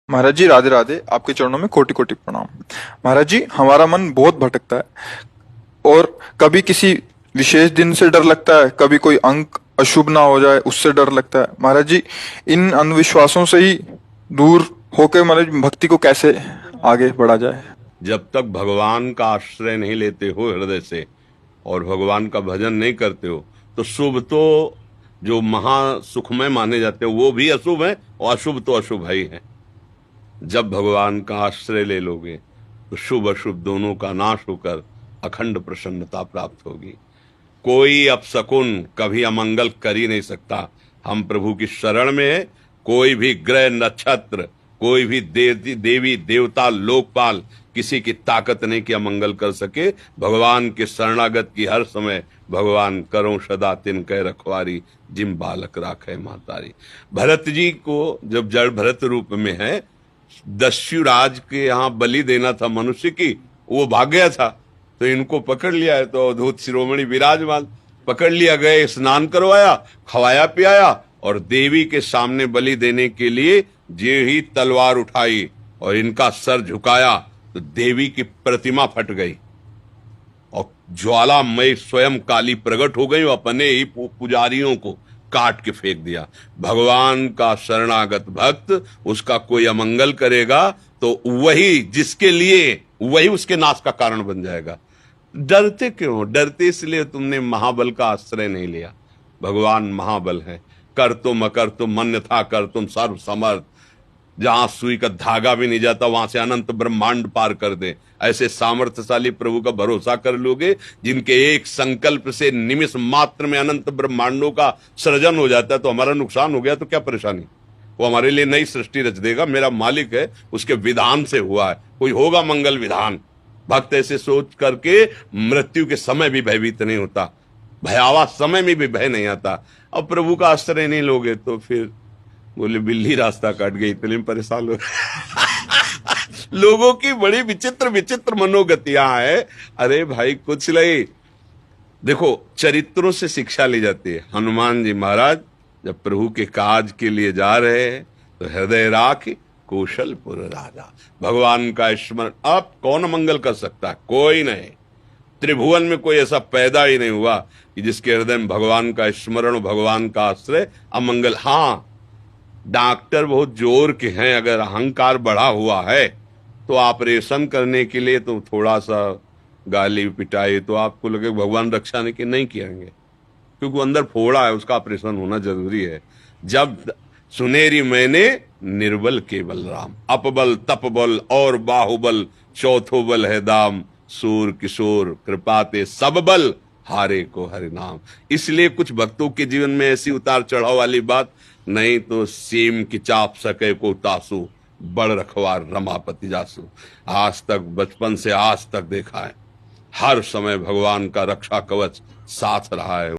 महाराज जी राधे राधे। आपके चरणों में कोटि कोटि प्रणाम। महाराज जी, हमारा मन बहुत भटकता है और कभी किसी विशेष दिन से डर लगता है, कभी कोई अंक अशुभ ना हो जाए उससे डर लगता है। महाराज जी, इन अंधविश्वासों से ही दूर होकर महाराज भक्ति को कैसे आगे बढ़ा जाए। जब तक भगवान का आश्रय नहीं लेते हो हृदय से और भगवान का भजन नहीं करते हो तो शुभ तो जो महा सुखमय माने जाते हो वो भी अशुभ है और अशुभ तो अशुभ ही है। जब भगवान का आश्रय ले लोगे तो शुभ अशुभ दोनों का नाश होकर अखंड प्रसन्नता प्राप्त होगी। कोई अपशकुन कभी अमंगल कर ही नहीं सकता। हम प्रभु की शरण में है। कोई भी ग्रह नक्षत्र, कोई भी देवी देवता लोकपाल किसी की ताकत नहीं कि अमंगल कर सके। भगवान के शरणागत की हर समय भगवान करो सदा तिन कह रखवारी, जिम बालक राखे मातारी। भरत जी को जब जड़ भरत रूप में है, दस्युराज के यहाँ बलि देना था मनुष्य की, वो भाग गया था तो इनको पकड़ लिया है। तो अवधूत शिरोमणि विराजमान पकड़ लिया, गए, स्नान करवाया, खवाया पियाया और देवी के सामने बलि देने के लिए जे ही तलवार उठाई और इनका सर झुकाया तो देवी की प्रतिमा फट गई और ज्वालामय स्वयं काली प्रकट हो गई और अपने ही पुजारियों को काट के फेंक दिया। भगवान का शरणागत भक्त उसका कोई अमंगल करेगा तो वही जिसके लिए वही उसके नाश का कारण बन जाएगा। डरते क्यों? डरते इसलिए तुमने महाबल का आश्रय नहीं लिया। भगवान महाबल है। कर तुम अकर तुम अन्यथा कर तुम सर्व समर्थ। जहां सुई का धागा भी नहीं जाता वहां से अनंत ब्रह्मांड पार कर दे। ऐसे सामर्थ्यशाली प्रभु का भरोसा कर लोगे जिनके एक संकल्प से निमिष मात्र में अनंत ब्रह्मांडों का सृजन हो जाता है। तो हमारा नुकसान हो गया तो क्या परेशानी? वो हमारे लिए नई सृष्टि रच देगा। मेरा मालिक है, उसके विधान से हुआ है। कोई होगा मंगल विधान। भक्त ऐसे सोच करके मृत्यु के समय भी भयभीत नहीं होता, भयावह समय में भी भय नहीं आता। अब प्रभु का आश्रय नहीं लोगे तो फिर बोले बिल्ली रास्ता काट गई, इतने परेशान हो लोगों की बड़ी विचित्र विचित्र मनोगतियां है। अरे भाई कुछ नहीं। देखो, चरित्रों से शिक्षा ली जाती है। हनुमान जी महाराज जब प्रभु के काज के लिए जा रहे हैं तो हृदय राख कौशलपुर राजा। भगवान का स्मरण। अब कौन मंगल कर सकता है? कोई नहीं। त्रिभुवन में कोई ऐसा पैदा ही नहीं हुआ कि जिसके हृदय में भगवान का स्मरण, भगवान का आश्रय अमंगल। हाँ, डॉक्टर बहुत जोर के हैं, अगर अहंकार बढ़ा हुआ है तो ऑपरेशन करने के लिए तो थोड़ा सा गाली पिटाई तो आपको लगे भगवान रक्षा नहीं किएंगे, क्योंकि अंदर फोड़ा है, उसका ऑपरेशन होना जरूरी है। जब सुनेरी मैंने निर्बल केवल राम, अपबल तपबल और बाहुबल चौथो बल है दाम, सूर किशोर कृपाते सब बल हारे को हरि नाम। इसलिए कुछ भक्तों के जीवन में ऐसी उतार चढ़ाव वाली बात नहीं तो सीम की चाप सके को तासु, बड़ रखवार रमापति जासु। आज तक, बचपन से आज तक देखा है, हर समय भगवान का रक्षा कवच साथ रहा है।